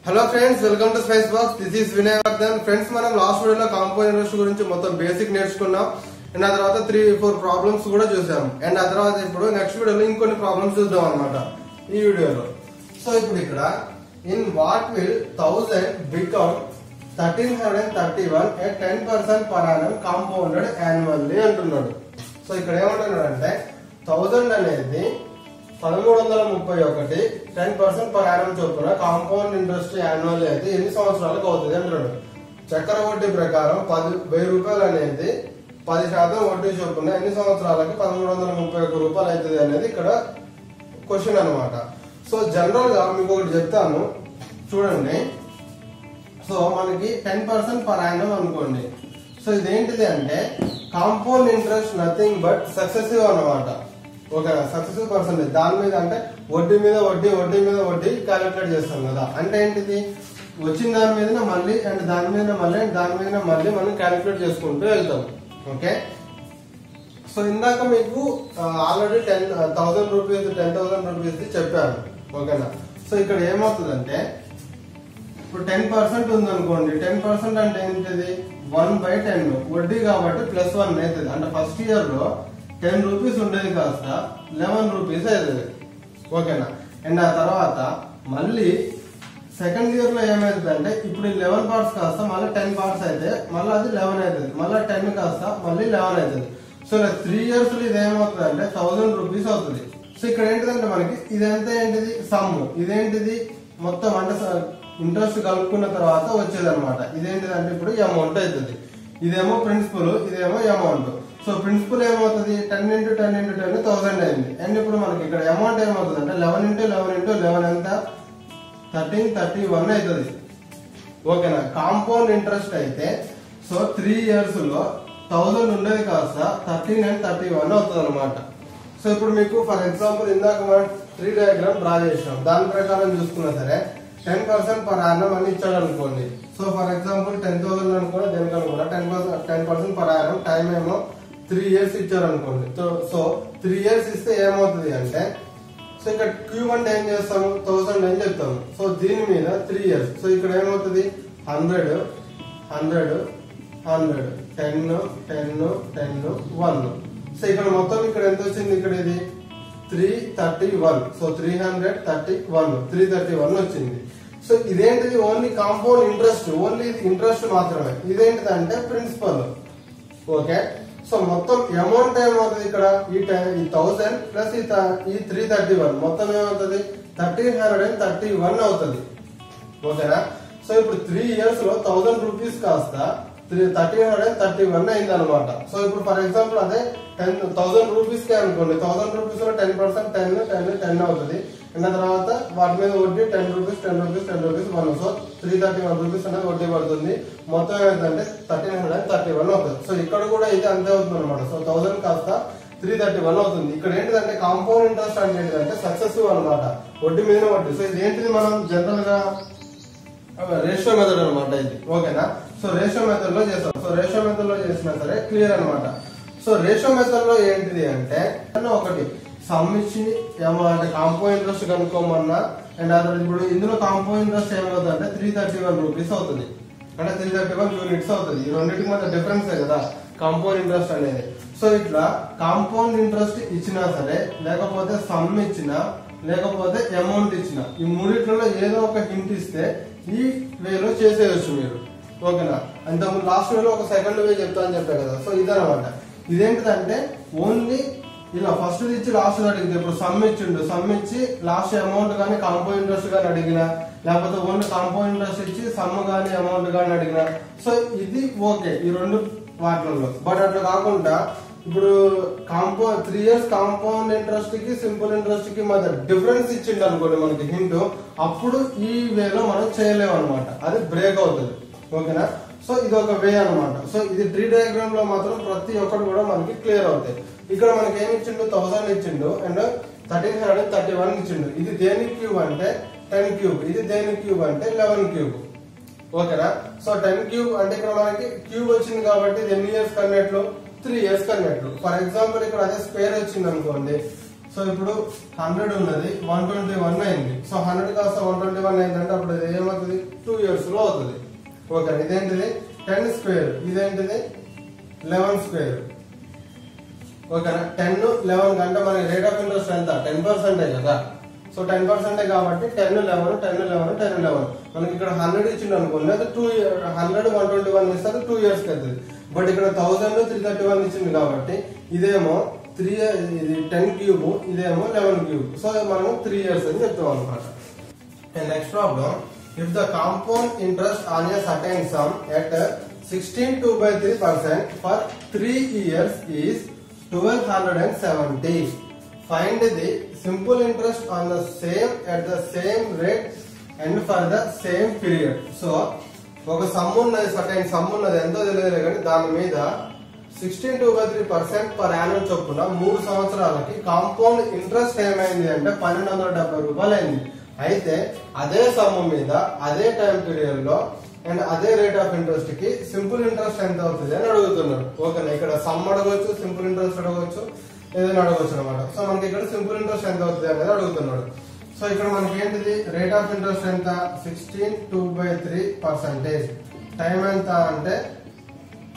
Hello friends, welcome to Spice Box. This is Vinayavardhan. Friends, మనం last వీడియోలో compound interest గురించి మొత్తం బేసిక్ నేర్చుకున్నాం. అండ్ ఆ తర్వాత 3-4 ప్రాబ్లమ్స్ కూడా చూసాం. అండ్ ఆ తర్వాత ఇప్పుడు నెక్స్ట్ వీడియోలో ఇంకొన్ని ప్రాబ్లమ్స్ చూద్దాం అనమాట ఈ వీడియోలో. సో ఇప్పుడు ఇక్కడ in what will 1000 become 1331 at 10% per annum compounded annually అంటున్నాడు. సో ఇక్కడ ఏమంటున్నాడు అంటే 1000 అనేది 1331 10% per annum చొప్పున కాంపౌండ్ ఇంట్రెస్ట్ యాన్యువల్ అయితే ఎన్ని సంవత్సరాలకు అవుతుంది అంటున్నాడు. చక్ర వడ్డీ ప్రకారం 1000 రూపాయలు అనేది 10% వడ్డీ చొప్పున ఎన్ని సంవత్సరాలకి 1331 రూపాయలు అవుతుంది అనేది ఇక్కడ క్వశ్చన్ అనమాట. సో జనరల్ గా మీకు ఒకటి చెప్తాను చూడండి. సో మనకి 10% per annum అనుకోండి. సో ఇదేంటిది అంటే compound interest nothing but successive అనమాట. ఓకేనా, సక్సెసివ్ పర్సెంటేజ్. దాని మీద అంటే వడ్డీ మీద వడ్డీ వడ్డీ మీద వడ్డీ క్యాలిక్యులేట్ చేస్తాం కదా. అంటే ఏంటిది, వచ్చిన దాని మీద మళ్ళీ అండ్ దాని మీద మళ్ళీ అండ్ దాని మీద మళ్ళీ మనం క్యాలిక్యులేట్ చేసుకుంటూ వెళ్తాం. ఓకే, సో ఇందాక మీకు ఆల్రెడీ 10,000 రూపీస్ 10,000 రూపీస్ చెప్పాను. ఓకేనా, సో ఇక్కడ ఏమవుతుందంటే ఇప్పుడు 10% ఉంది అనుకోండి. 10% అంటే ఏంటిది 1/10 వడ్డీ కాబట్టి +1 అవుతుంది. అంటే ఫస్ట్ ఇయర్ లో 10 రూపీస్ ఉండేది కాస్త 11 రూపీస్ అవుతుంది. ఓకేనా, అండ్ ఆ తర్వాత మళ్ళీ సెకండ్ ఇయర్ లో ఏమైతుంది అంటే ఇప్పుడు 11 పార్ట్స్ కాస్త మళ్ళీ 10 పార్ట్స్ అయితే మళ్ళీ అది 11 అవుతుంది. మళ్ళీ 10 కాస్త మళ్ళీ 11 అవుతుంది. సో 3 ఇయర్స్ లో ఇది ఏమవుతుంది అంటే 1000 రూపీస్ అవుతుంది. సో ఇక్కడ ఏంటిదంటే మనకి ఇదంతా ఏంటిది సమ్, ఇదేంటిది మొత్తం అంటే ఇంట్రెస్ట్ కలుపుకున్న తర్వాత వచ్చేది అనమాట. ఇదేంటిదంటే ఇప్పుడు అమౌంట్ అవుతుంది. ఇదేమో ప్రిన్సిపల్, ఇదేమో అమౌంట్. సో ప్రిన్సిపల్ ఏమవుతుంది 10 × 10 × 10 1000 అయింది. అండ్ ఇప్పుడు మనకి ఇక్కడ అమౌంట్ ఏమవుతుంది అంటే 11 × 11 × 11 ఎంత 1331 అవుతుంది. ఓకేనా, కాంపౌండ్ ఇంట్రెస్ట్ అయితే సో 3 ఇయర్స్ లో 1000 ఉండేది కాస్త 13 and 31 అవుతుంది అనమాట. సో ఇప్పుడు మీకు ఫర్ ఎగ్జాంపుల్ ఇందాక మనం ట్రీ డయాగ్రామ్ డ్రా చేసినాం. దాని ప్రకారం చూసుకున్నా సరే 10% per annum అని ఇచ్చాడు అనుకోండి. సో ఫర్ ఎగ్జాంపుల్ 10,000 అనుకోండి, దేనికి అనుకున్నా 10% per annum, టైం ఏమో 3 ఇయర్స్ ఇచ్చారు అనుకోండి. సో 3 ఇయర్స్ ఇస్తే ఏమవుతుంది అంటే సో ఇక్కడ క్యూబ్ అంటే ఏం చేస్తాము 1000 అని చెప్తాము. సో దీని మీద 3 ఇయర్స్. సో ఇక్కడ ఏమవుతుంది 100 100 100 10 10 10 1. సో ఇక్కడ మొత్తం ఇక్కడ ఎంత వచ్చింది, ఇక్కడ ఇది 331. సో 331 331 వచ్చింది. సో ఇదేంటిది ఓన్లీ కాంపౌండ్ ఇంట్రెస్ట్, ఓన్లీ ఇది ఇంట్రెస్ట్ మాత్రమే. ఇదేంటిది అంటే ప్రిన్సిపల్. ఓకే, సో మొత్తం అమౌంట్ ఏమవుతుంది ఇక్కడ ఈ 1000 ప్లస్ ఈ 331 మొత్తం ఏమవుతుంది 1331 అవుతుంది. ఓకేనా, సో ఇప్పుడు 3 ఇయర్స్ లో 1000 రూపీస్ కాస్త 1331 అయింది అనమాట. సో ఇప్పుడు ఫర్ ఎగ్జాంపుల్ అదే 10,000 రూపీస్ కే అనుకోండి. 1000 రూపీస్ లో 10% 10 10 10 అవుతుంది. అండ్ తర్వాత వాటి మీద వడ్డీ 10 rupees 10 rupees 10 rupees 1. So 331 rupees అనేది వడ్డీ పడుతుంది. మొత్తం ఏంటంటే 1331 అవుతుంది. సో ఇక్కడ కూడా ఇది అంతే అవుతుంది అనమాట. సో 1000 కాస్త 331 అవుతుంది. ఇక్కడ ఏంటిదంటే కాంపౌండ్ ఇంట్రెస్ట్ అంటే ఏంటంటే సక్సెసివ్ అనమాట, వడ్డీ మీద వడ్డీ. సో ఇది ఏంటిది మనం జనరల్ గా రేషియో మెథడ్ అనమాట ఇది. ఓకేనా, సో రేషియో మెథడ్ లో చేస్తాం. సో రేషియో మెథడ్ లో చేసినా సరే క్లియర్ అనమాట. సో రేషియో మెథడ్ లో ఏంటిది అంటే ఒకటి సమ్ ఇచ్చి అంటే కాంపౌండ్ ఇంట్రెస్ట్ కనుక్కోమన్నా. అండ్ అదే ఇప్పుడు ఇందులో కాంపౌండ్ ఇంట్రెస్ట్ ఏమవుతుంది అంటే 331 రూపీస్ అవుతుంది. అంటే 331 యూనిట్స్ అవుతుంది. ఈ రెండింటికి మధ్య డిఫరెన్స్ కదా కాంపౌండ్ ఇంట్రెస్ట్ అనేది. సో ఇట్లా కాంపౌండ్ ఇంట్రెస్ట్ ఇచ్చినా సరే, లేకపోతే సమ్ ఇచ్చినా, లేకపోతే అమౌంట్ ఇచ్చినా, ఈ మూడిట్లలో ఏదో ఒక హింట్ ఇస్తే ఈ వేలో చేసేయచ్చు మీరు. ఓకేనా, అంత లాస్ట్ వేలో ఒక సెకండ్ వే చెప్తా అని చెప్పా కదా. సో ఇదనమాట. ఇదేంటిదంటే ఓన్లీ ఇలా ఫస్ట్ ఇచ్చి లాస్ట్ అడిగితే, ఇప్పుడు సమ్ ఇచ్చిండు, సమ్ ఇచ్చి లాస్ట్ అమౌంట్ కానీ కాంపౌండ్ ఇంట్రెస్ట్ కానీ అడిగినా, లేకపోతే ఓన్లీ కాంపౌండ్ ఇంట్రెస్ట్ ఇచ్చి సమ్ కానీ అమౌంట్ కానీ అడిగినా, సో ఇది ఓకే ఈ రెండు వాటిల్లో. బట్ అట్లా కాకుండా ఇప్పుడు 3 ఇయర్స్ కాంపౌండ్ ఇంట్రెస్ట్ కి సింపుల్ ఇంట్రెస్ట్ కి మధ్య డిఫరెన్స్ ఇచ్చిండు అనుకోండి మనకి హింట్, అప్పుడు ఈ వేలో మనం చేయలేము అనమాట, అది బ్రేక్ అవుతుంది. ఓకేనా, సో ఇది ఒక వే అనమాట. సో ఇది ట్రీ డయాగ్రామ్ లో మాత్రం ప్రతి ఒక్కటి కూడా మనకి క్లియర్ అవుతాయి. ఇక్కడ మనకి ఏమి ఇచ్చిండు 1000 ఇచ్చిండు అండ్ 1331 ఇచ్చిండు. ఇది దేని క్యూబ్ అంటే 10 క్యూబ్, ఇది దేని క్యూబ్ అంటే 11 క్యూబ్. ఓకేనా, సో 10 క్యూబ్ అంటే ఇక్కడ మనకి క్యూబ్ వచ్చింది కాబట్టి ఎన్ని ఇయర్స్ కన్నట్లు 3 ఇయర్స్ కన్నట్లు. ఫర్ ఎగ్జాంపుల్ ఇక్కడ అదే స్క్వేర్ వచ్చింది అనుకోండి. సో సో ఇప్పుడు 100 ఉన్నది 121 అయింది. సో 100 కాస్త 121 అయిందంటే అప్పుడు ఇది ఏమవుతుంది 2 years లో అవుతుంది. ఓకే, ఇదేంటిది 10 స్క్వేర్, ఇదేంటిది 11 స్క్వేర్. ఓకేనా, 10 11 కంటే మనకి రేట్ ఆఫ్ ఇంట్రెస్ట్ ఎంత 10% కదా. సో 10% కాబట్టి 10 11 10 11 10 11 మనకి ఇక్కడ 100 ఇచ్చిండు అనుకోండి, అది 100 121 ఇస్తారు 2 years కి అవుతుంది. బట్ ఇక్కడ 1000 331 ఇచ్చింది కాబట్టి ఇదేమో 10 క్యూబ్, ఇదేమో 11 క్యూబ్. సో మనం 3 years అని చెప్తాం అనమాట. Next problem, if the compound interest on a certain some at 16/2/3% for 3 years is 1270. Find the simple interest on the same at the same rate and for the same period. So ఒక some ఉన్నది, certain some ఉన్నది, ఎంతో తెలియదు కానీ దాని మీద 16/2/3% per annum చొప్పున 3 సంవత్సరాలకి కాంపౌండ్ ఇంట్రెస్ట్ ఏమైంది అంటే 1270 రూపాయలు అయింది. అయితే అదే సమ్ మీద అదే టైం పీరియడ్ లో అండ్ అదే రేట్ ఆఫ్ ఇంట్రెస్ట్ కి సింపుల్ ఇంట్రెస్ట్ ఎంత అవుతుంది అని అడుగుతున్నాడు. ఓకేనా, ఇక్కడ సమ్ అడగవచ్చు, సింపుల్ ఇంట్రెస్ట్ అడగవచ్చు, ఏదైనా అడగవచ్చు అనమాట. సో మనకి ఇక్కడ సింపుల్ ఇంట్రెస్ట్ ఎంత అవుతుంది అనేది అడుగుతున్నాడు. సో ఇక్కడ మనకి ఏంటిది రేట్ ఆఫ్ ఇంట్రెస్ట్ ఎంత 16/2/3%, టైం ఎంత అంటే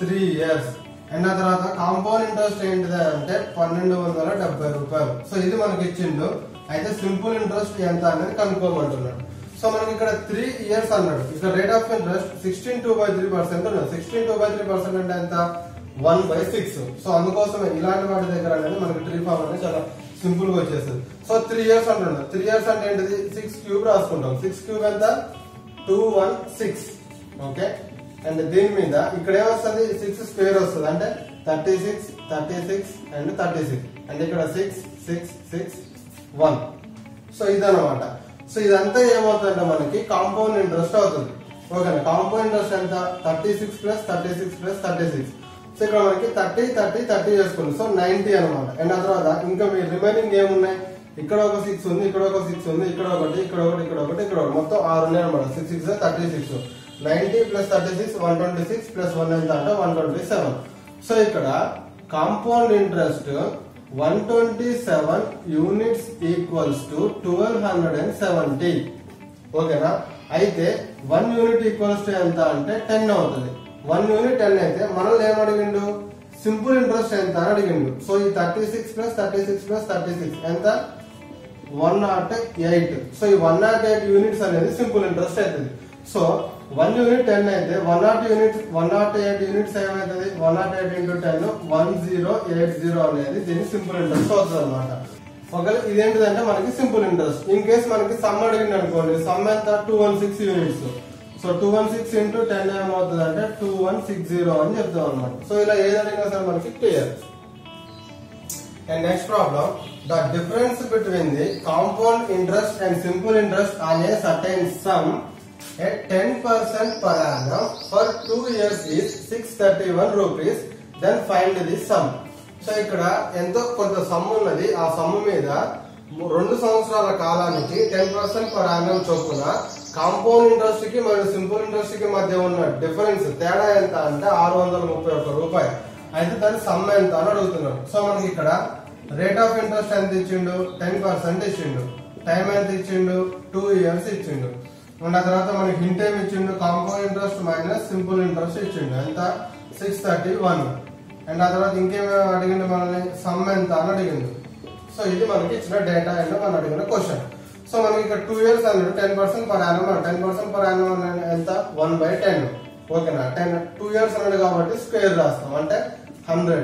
3 years. అండ్ ఆ తర్వాత కాంపౌండ్ ఇంట్రెస్ట్ ఏంటిది అంటే 1270 రూపాయలు. సో ఇది మనకి ఇచ్చిండు. అయితే సింపుల్ ఇంట్రెస్ట్ ఎంత అనేది కనుక్కోమంటున్నాడు. సో మనకి ఇక్కడ 3 years అన్నాడు. ఇక్కడ రేట్ ఆఫ్ ఇంట్రెస్ట్ 16/2/3% ఉన్నది. 16/2/3% అంటే ఎంత 1/6. సో అందుకోసమే ఇలాంటి వాటి దగ్గర అనేది మనకి ట్రీ ఫార్మ్ అనేది చాలా సింపుల్ గా వచ్చేస్తుంది. సో 3 years అంటున్నాడు. 3 years అంటే ఏంటిది 6 క్యూబ్ రాసుకుంటాం. 6 క్యూబ్ ఎంత 216. ఓకే, అండ్ దీని మీద ఇక్కడ ఏమొస్తుంది 6 స్క్వేర్ వస్తుంది అంటే 36 36 అండ్ 36 అండ్ ఇక్కడ 6 6 6 1. సో ఇదన్నమాట. సో ఇదంతా ఏమవుతుందంటే మనకి కాంపౌండ్ ఇంట్రెస్ట్ అవుతుంది. ఓకేనా, కాంపౌండ్ ఇంట్రెస్ట్ ఎంత 36 + 36 + 36. సో ఇక్కడ మనకి 30 30 30 చేసుకుంది. సో 90 అనమాట. అండ్ ఆ తర్వాత ఇంకా మీ రిమైనింగ్ ఏమున్నాయి, ఇక్కడ ఒక 6 ఉంది, ఇక్కడ ఒక 6 ఉంది, ఇక్కడ ఒకటి, ఇక్కడ ఒకటి, ఇక్కడ ఒకటి, ఇక్కడ ఒకటి, మొత్తం 6 ఉన్నాయి అనమాట. 6 6 36. 90 + 36 126 + 1 ఎంత అంటే 127. సో ఇక్కడ compound interest 127 units equals to 1270. ఓకేనా, అయితే 1 యూనిట్ ఈక్వల్స్ టు ఎంత అంటే 10 అవుతుంది. 1 యూనిట్ 10 అయితే మనల్ని ఏం అడిగిండు సింపుల్ ఇంట్రెస్ట్ ఎంత అని అడిగిండు. సో ఈ 36 + 36 + 36 ఎంత 108. సో ఈ 108 యూనిట్స్ అనేది సింపుల్ ఇంట్రెస్ట్ అవుతుంది. సో 1 యూనిట్ 10 అయితే 108 యూనిట్స్ ఏమవుతుంది 108 × 10 1080 అనేది దీని సింపుల్ ఇంట్రెస్ట్ అవుతుంది అనమాట. ఒకవేళ ఇదేంటిదంటే మనకి సింపుల్ ఇంట్రెస్ట్. ఇన్ కేస్ మనకి సమ్ అడిగింది అనుకోండి, సమ్ ఎంత 216 యూనిట్స్. సో 216 × 10 ఏమవుతుంది అంటే 2160 అని చెప్తాం అనమాట. సో ఇలా ఏది అడిగినా సరే మనకి clear. And next problem, the difference between the compound interest and simple interest on a certain some at 10% per annum for 2 years is 631 rupees. Then find the sum. So ఇక్కడ ఎంతో కొంత సమ్ ఉన్నది. ఆ సమ్ మీద 2 సంవత్సరాల కాలానికి 10% per annum చొప్పున compound interest కి మరియు సింపుల్ ఇంట్రెస్ట్ కి మధ్య ఉన్న డిఫరెన్స్ తేడా ఎంత అంటే 631 రూపాయలు. అయితే దాని సమ్ ఎంత అని అడుగుతున్నాడు. సో మనకి ఇక్కడ రేట్ ఆఫ్ ఇంట్రెస్ట్ ఎంత ఇచ్చిండు 10% ఇచ్చిండు. టైం ఎంత ఇచ్చిండు 2 years ఇచ్చిండు. అండ్ ఆ తర్వాత మనకి హింట్ ఏమి ఇచ్చిండు compound interest minus simple interest ఇచ్చిండు ఎంత 631. అండ్ ఆ తర్వాత ఇంకేమో అడిగిండు మనల్ని సమ్ ఎంత అని అడిగిండు. సో ఇది మనకి ఇచ్చిన డేటా అండ్ మనం అడిగిన క్వశ్చన్. సో మనకి ఇక్కడ 2 years అన్నాడు 10% per annum. 10% per annum ఎంత 1/10. ఓకేనా, 2 years అన్నాడు కాబట్టి స్క్వేర్ రాస్తాం అంటే 100.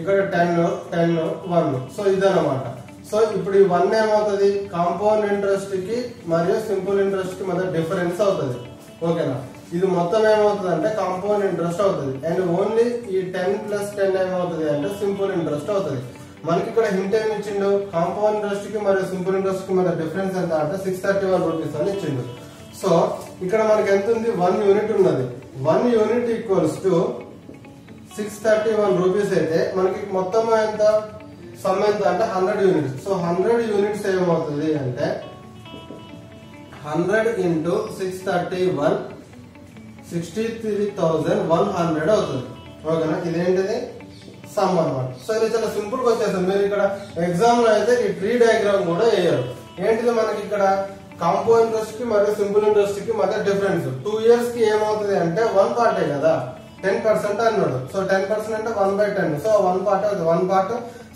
ఇక్కడ 10 10 1. సో ఇదన్నమాట. సో ఇప్పుడు ఈ 1 ఏమవుతుంది కాంపౌండ్ ఇంట్రెస్ట్ కి మరియు సింపుల్ ఇంట్రెస్ట్ కి మధ్య డిఫరెన్స్ అవుతుంది. ఓకేనా, ఇది మొత్తం ఏమవుతుంది అంటే కాంపౌండ్ ఇంట్రెస్ట్ అవుతుంది. అండ్ ఓన్లీ ఈ 10 + 10 ఏమవుతుంది అంటే సింపుల్ ఇంట్రెస్ట్ అవుతుంది. మనకి ఇక్కడ హింట్ ఏమి ఇచ్చిండు కాంపౌండ్ ఇంట్రెస్ట్ కి మరియు సింపుల్ ఇంట్రెస్ట్ కి మధ్య డిఫరెన్స్ ఎంత అంటే 631 రూపీస్ అని ఇచ్చిండు. సో ఇక్కడ మనకి ఎంత ఉంది 1 యూనిట్ ఉన్నది. 1 యూనిట్ ఈక్వల్స్ టు 631 రూపీస్ అయితే మనకి మొత్తం ఎంత సమ్ ఎంత అంటే 100 యూనిట్స్. సో 100 యూనిట్స్ ఏమవుతుంది అంటే 100 × 631 63,100 అవుతుంది. ఓకేనా, ఇదేంటిది సమ్ అన్నమాట. సో ఇది చాలా సింపుల్ గా వచ్చేస్తుంది. మీరు ఇక్కడ ఎగ్జామ్ లో అయితే ఈ ట్రీ డయాగ్రామ్ కూడా వేయరు. ఏంటిది మనకి ఇక్కడ కాంపౌండ్ ఇంట్రెస్ట్ కి మరియు సింపుల్ ఇంట్రెస్ట్ కి మధ్య డిఫరెన్స్ 2 years కి ఏమవుతుంది అంటే 1 part కదా, 10% అన్నాడు. సో 10% అంటే 1/10. సో 1 part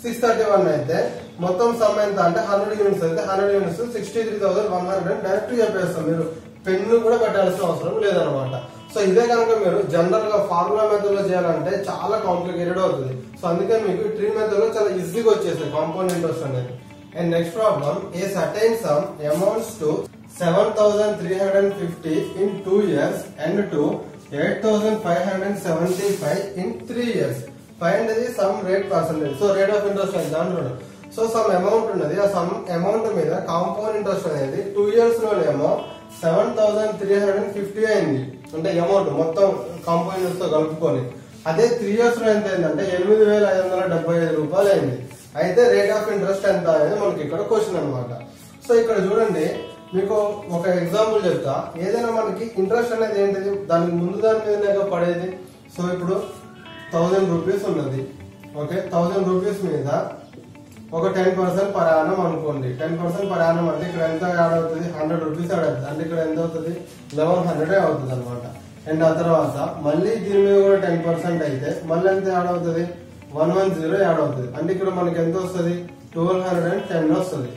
631 అయితే మొత్తం సమ్ ఎంత అంటే 100 units అయితే 100 units 63,100 డైరెక్ట్ చెప్పేస్తాం. మీరు పెన్ను కూడా పెట్టాల్సిన అవసరం లేదనమాట. సో ఇదే కనుక మీరు జనరల్ గా ఫార్ములా మెథడ్ లో చేయాలంటే చాలా కాంప్లికేటెడ్ అవుతుంది. సో అందుకే మీకు ట్రీ మెథడ్ లో చాలా ఈజీగా వచ్చేసాయి కాంపౌండ్ ఇంట్రెస్ట్ అనేది. And next problem, a certain sum amounts to 7,350 in 2 years and to 8,575 in 3 years. Find the sum rate percentage. So rate of interest ఎంత అంటున్నాడు. సో సమ్ అమౌంట్ ఉన్నది. ఆ సమ్ అమౌంట్ మీద కాంపౌండ్ ఇంట్రెస్ట్ అనేది 2 years లోనేమో 7,350 అయింది. అంటే amount మొత్తం compound interest తో కలుపుకొని. అదే 3 years లో ఎంత అయిందంటే 8,575 రూపాయలు అయింది. అయితే రేట్ ఆఫ్ ఇంట్రెస్ట్ ఎంత అనేది మనకి ఇక్కడ క్వశ్చన్ అన్నమాట. సో ఇక్కడ చూడండి, మీకు ఒక ఎగ్జాంపుల్ చెప్తా. ఏదైనా మనకి ఇంట్రెస్ట్ అనేది ఏంటిది, దానికి ముందు దాని మీద పడేది. సో ఇప్పుడు 1000 రూపీస్ ఉన్నది. ఓకే, 1000 రూపీస్ మీద ఒక 10% పర్ యానం అనుకోండి. 10% పర్ యానం అంటే ఇక్కడ ఎంత యాడ్ అవుతుంది, 100 రూపీస్ యాడ్ అవుతుంది. అంటే ఇక్కడ ఎంత అవుతుంది, 1100 అవుతుంది అనమాట. అండ్ ఆ తర్వాత మళ్ళీ దీని మీద కూడా 10% అయితే మళ్ళీ ఎంత యాడ్ అవుతుంది, 110 యాడ్ అవుతుంది. అంటే ఇక్కడ మనకి ఎంత వస్తుంది, 1210 వస్తుంది.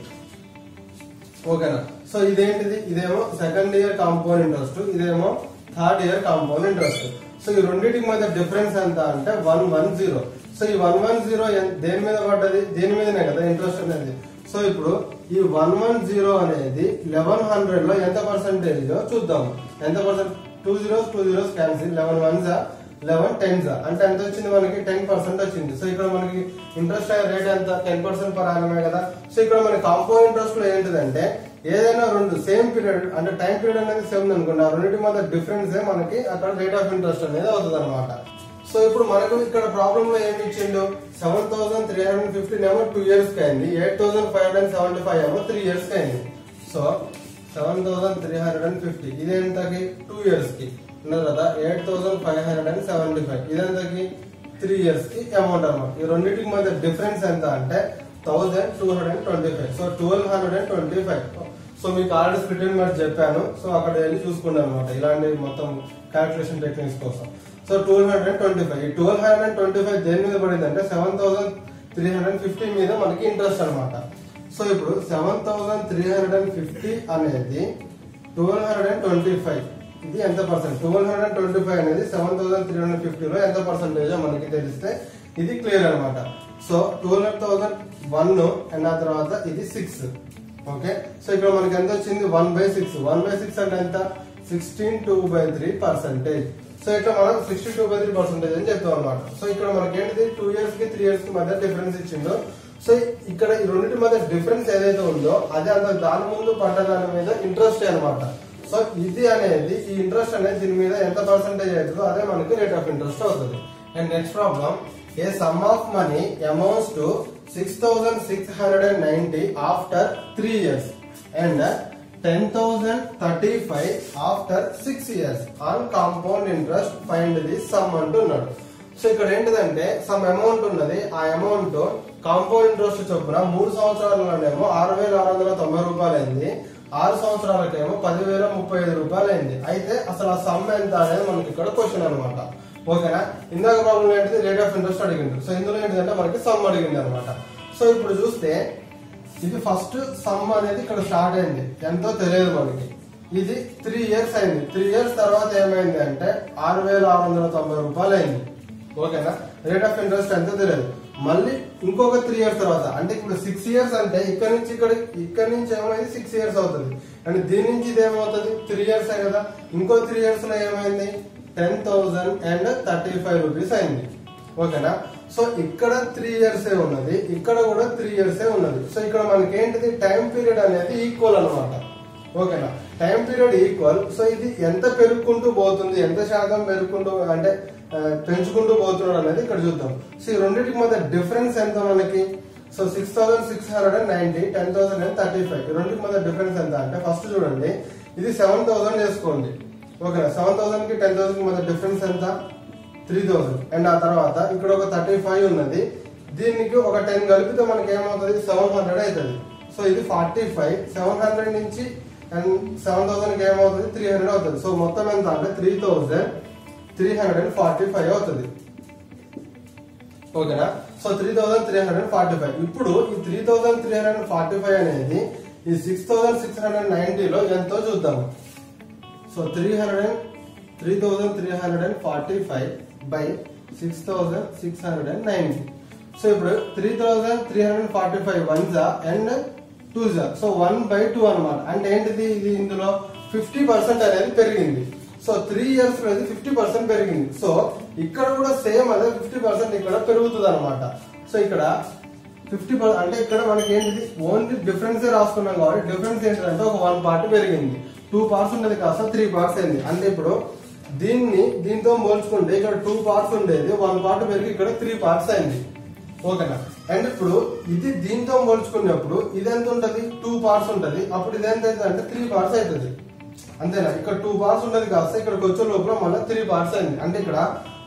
ఓకేనా. సో ఇదేంటిది, ఇదేమో సెకండ్ ఇయర్ కాంపౌండ్ ఇంట్రెస్ట్, ఇదేమో third year compound interest. So ఈ రెండింటికి మధ్య డిఫరెన్స్ ఎంత అంటే 110. సో ఈ 110 దేని మీద పడ్డది, దేని మీదనే కదా ఇంట్రెస్ట్ అనేది. సో ఇప్పుడు ఈ 110 అనేది 1100 లో ఎంత పర్సెంటేజ్ చూద్దాం. ఎంత percent, 2 zeros cancel, 11 ones 11 10s అంటే ఎంత వచ్చింది మనకి, 10% వచ్చింది. సో ఇక్కడ మనకి ఇంట్రెస్ట్ రేట్ ఎంత, 10% పర్ యానమే కదా. సో ఇక్కడ మన కాంపౌండ్ ఇంట్రెస్ట్ లో ఏంటిదంటే ఏదైనా రెండు సేమ్ పీరియడ్ అంటే టైం పీరియడ్ అనేది సేమ్ అనుకోండి, ఆ రెండింటి మధ్య డిఫరెన్స్ మనకి అక్కడ రేట్ ఆఫ్ ఇంట్రెస్ట్ అనేది అవుతుంది అనమాట. సో ఇప్పుడు మనకు ఇక్కడ ప్రాబ్లమ్ లో ఏమి ఇచ్చిండు, 7,350 ఏమో 2 years కి అయింది, 8,575 ఏమో 3 years కి అయింది. సో 7,350 ఇదేంతకి 2 years కి ఉన్నారు కదా, 8,575 ఇదేంతకి 3 years కి అమౌంట్ అనమాట. ఈ రెండింటికి మధ్య డిఫరెన్స్ ఎంత అంటే 1,225. సో 1,225. సో మీకు ఆల్రెడీ స్ప్లిట్ అండ్ మెర్జ్ చెప్పాను. సో అక్కడ వెళ్ళి చూసుకున్నాను అనమాట ఇలాంటి మొత్తం క్యాల్కులేషన్ టెక్నిక్స్ కోసం. సో 1,225. ఈ 1,225 దేని మీద పడింది అంటే 7,350 మీద మనకి ఇంట్రెస్ట్ అనమాట. సో ఇప్పుడు 7,350 అనేది 1,225 ఇది ఎంత పర్సెంట్, 1,225 అనేది 7,350 లో ఎంత పర్సెంటేజ్ మనకి తెలిస్తే ఇది క్లియర్ అనమాట. సో 12,001 అండ్ ఆ తర్వాత ఇది 6. ఓకే, సో ఇక్కడ మనకి ఎంత వచ్చింది, 1/6. 1/6 అంటే ఎంత, 16/2/3%. సో ఇక్కడ మనం 62/3% అని చెప్తాం అనమాట. సో ఇక్కడ మనకి ఏంటిది 2 years కి 3 years కి మధ్య డిఫరెన్స్ ఇచ్చిందో. సో ఇక్కడ ఈ రెండింటి మధ్య డిఫరెన్స్ ఏదైతే ఉందో అదే అంత దాని ముందు పడ్డ దాని మీద ఇంట్రెస్ట్ అనమాట. సో ఇది అనేది ఈ ఇంట్రెస్ట్ అనేది దీని మీద ఎంత పర్సెంటేజ్ అవుతుందో అదే మనకి రేట్ ఆఫ్ ఇంట్రెస్ట్ అవుతుంది. And next problem, A some of money amounts to 6,690 after 3 years and 10,035 after 6 years on compound interest find the some అంటున్నాడు. సో ఇక్కడ ఏంటిదంటే సమ్ అమౌంట్ ఉన్నది, ఆ అమౌంట్ కాంపౌండ్ ఇంట్రెస్ట్ చొప్పున 3 సంవత్సరాలలోనేమో 6,690 రూపాయలు అయింది, 6 సంవత్సరాలకేమో 10,035 రూపాయలు అయింది. అయితే అసలు ఆ సమ్ ఎంత అనేది మనకి ఇక్కడ క్వశ్చన్ అనమాట. ఓకేనా. ఇందాక ప్రాబ్లం ఏంటిది, రేట్ ఆఫ్ ఇంట్రెస్ట్ అడిగింది. సో ఇందులో ఏంటిదంటే మనకి సమ్ అడిగింది అనమాట. సో ఇప్పుడు చూస్తే ఇది ఫస్ట్ సమ్ అనేది ఇక్కడ స్టార్ట్ అయింది, ఎంతో తెలియదు మనకి. ఇది 3 years అయింది. 3 years తర్వాత ఏమైంది అంటే 6,690 రూపాయలు అయింది. ఓకేనా. రేట్ ఆఫ్ ఇంట్రెస్ట్ ఎంతో తెలియదు. మళ్ళీ ఇంకొక 3 years తర్వాత అంటే ఇప్పుడు 6 years అంటే ఇక్కడ నుంచి ఏమైంది 6 years అవుతుంది. అండ్ దీని నుంచి ఇది ఏమవుతుంది 3 years కదా. ఇంకో 3 years లో ఏమైంది 10,035 రూపీస్ అయింది. ఓకేనా. సో ఇక్కడ 3 years ఉన్నది, ఇక్కడ కూడా 3 years ఉన్నది. సో ఇక్కడ మనకి ఏంటిది టైం పీరియడ్ అనేది ఈక్వల్ అనమాట. ఓకేనా. Time period equal. సో ఇది ఎంత పెరుగుకుంటూ పోతుంది, ఎంత శాతం పెరుగుకుంటూ అంటే పెంచుకుంటూ పోతున్నాడు అనేది ఇక్కడ చూద్దాం. సో ఈ రెండింటికి మధ్య డిఫరెన్స్ ఎంత మనకి, సో 6,690 10,035 ఈ రెండింటికి మధ్య డిఫరెన్స్ ఎంత అంటే ఫస్ట్ చూడండి ఇది 7,000 చేసుకోండి. ఓకేనా. 7,000 కి 10,000 కి మధ్య డిఫరెన్స్ ఎంత 3000 అండ్ ఆ తర్వాత ఇక్కడ ఒక 35 ఉన్నది, దీనికి ఒక 10 కలిపితే మనకి ఏమవుతుంది 700 అవుతుంది. సో ఇది 45, 700 నుంచి అండ్ 7000 కి ఏమవుతుంది 300 అవుతుంది. సో మొత్తం ఎంత అంటే 3345 అవుతుంది. ఓకేనా? సో 3345. ఇప్పుడు ఈ 3345 అనేది ఈ 6690లో ఎంతో చూద్దాము. So 3345 by 6690. సో ఇప్పుడు 3345 1s అండ్ 2s. సో 1/2 అన్నమాట. అంటే ఏంటిది, ఇది ఇందులో 50% అనేది పెరిగింది. సో 3 years లో 50% పెరిగింది. సో ఇక్కడ కూడా సేమ్ అదే 50% ఇక్కడ పెరుగుతుంది అనమాట. సో ఇక్కడ 50% అంటే ఇక్కడ మనకి ఏంటిది ఓన్లీ డిఫరెన్స్ రాసుకున్నాం కాబట్టి డిఫరెన్స్ ఏంటంటే ఒక 1 part పెరిగింది. 2 parts ఉండేది కాస్త 3 parts అయింది. అంటే ఇప్పుడు దీంతో పోల్చుకుంటే ఇక్కడ 2 parts ఉండేది, 1 part పెరిగి ఇక్కడ 3 parts అయింది. ఓకేనా? అండ్ ఇప్పుడు ఇది దీంతో పోల్చుకున్నప్పుడు ఇది ఎంత ఉంటది 2 parts ఉంటది. అప్పుడు ఇది ఎంత అవుతుంది అంటే 3 parts అవుతుంది. అంతేనా? ఇక్కడ 2 parts ఉండేది కాస్త ఇక్కడికి వచ్చే లోపల మళ్ళీ 3 parts అయింది. అంటే ఇక్కడ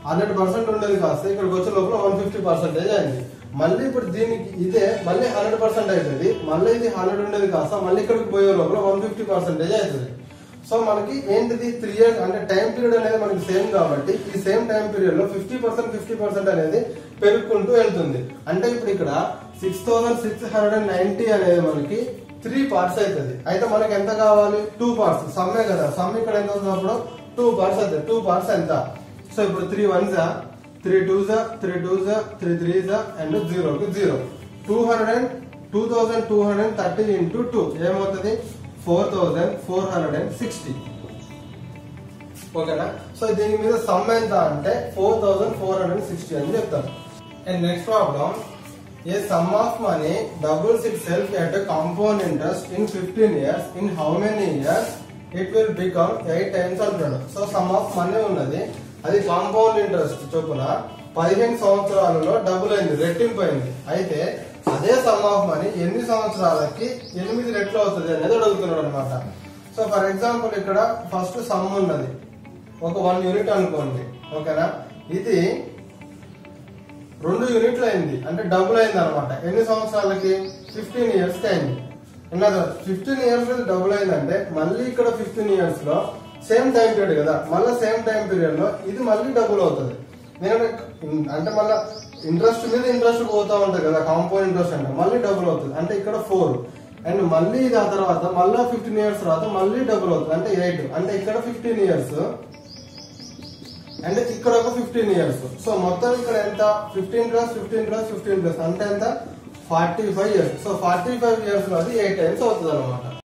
100% ఉండేది కాస్త ఇక్కడికి వచ్చే లోపల 150% అయింది. మళ్ళీ ఇప్పుడు దీనికి ఇదే మళ్ళీ 100% అవుతుంది. మళ్ళీ ఇది 100 ఉండేది కాస్త మళ్ళీ ఇక్కడికి పోయే లోపల 150% అవుతుంది. సో మనకి ఏంటిది 3 years అంటే టైం పీరియడ్ అనేది మనకి సేమ్ కాబట్టి ఈ సేమ్ టైం పీరియడ్ లో 50% అనేది పెరుగుకుంటూ వెళ్తుంది. అంటే ఇప్పుడు ఇక్కడ 6690 అనేది మనకి 3 parts అవుతుంది. అయితే మనకి ఎంత కావాలి 2 parts. సమ్మే కదా, సమ్ ఇక్కడ ఎంత అవుతున్నప్పుడు 2 parts అవుతుంది. 2 parts ఎంత? సో ఇప్పుడు 3 1s 3 2s 3 2s 3 3s and 0 కి 0. 2230 into 2 ఏమవుతుంది 4460. ఓకేనా? సో దీని మీద సమ్ ఎంత అంటే 4460 అని చెప్తారు. And next problem, a sum of money doubles itself at a compound interest in 15 years. In how many years it will become 8 times అంటున్నాడు. సో సమ్ ఆఫ్ మనీ ఉన్నది, అది కాంపౌండ్ ఇంట్రెస్ట్ చొప్పున 15 సంవత్సరాలలో డబుల్ అయింది, రెట్టింపు అయింది. అయితే అదే సమ్ ఆఫ్ మనీ ఎన్ని సంవత్సరాలకి 8 రెట్లు అవుతుంది అనేది అడుగుతున్నాడు అనమాట. సో ఫర్ ఎగ్జాంపుల్ ఇక్కడ ఫస్ట్ సమ్ ఉన్నది ఒక 1 యూనిట్ అనుకోండి. ఓకేనా? ఇది 2 యూనిట్లు అయింది అంటే డబుల్ అయింది అనమాట. ఎన్ని సంవత్సరాలకి 15 years కి అయింది. 15 years లో డబుల్ అయిందంటే మళ్ళీ ఇక్కడ 15 years లో సేమ్ టైం పీరియడ్ కదా, మళ్ళీ సేమ్ టైం పీరియడ్ లో ఇది మళ్ళీ డబుల్ అవుతుంది. అంటే మళ్ళీ ఇంట్రెస్ట్ మీద ఇంట్రెస్ట్ పోతా ఉంటది కదా, కాంపౌండ్ ఇంట్రెస్ట్ అంటే మళ్ళీ డబుల్ అవుతుంది. అంటే ఇక్కడ 4 అండ్ మళ్ళీ ఇది ఆ తర్వాత మళ్ళీ 15 years తర్వాత మళ్ళీ డబుల్ అవుతుంది అంటే 8. అంటే ఇక్కడ 15 years అండ్ ఇక్కడ ఒక 15 years. సో మొత్తం ఇక్కడ ఎంత 15 + 15 + 15 అంటే ఎంత 45 years. సో 45 years లో అది 8 times అవుతుంది అనమాట.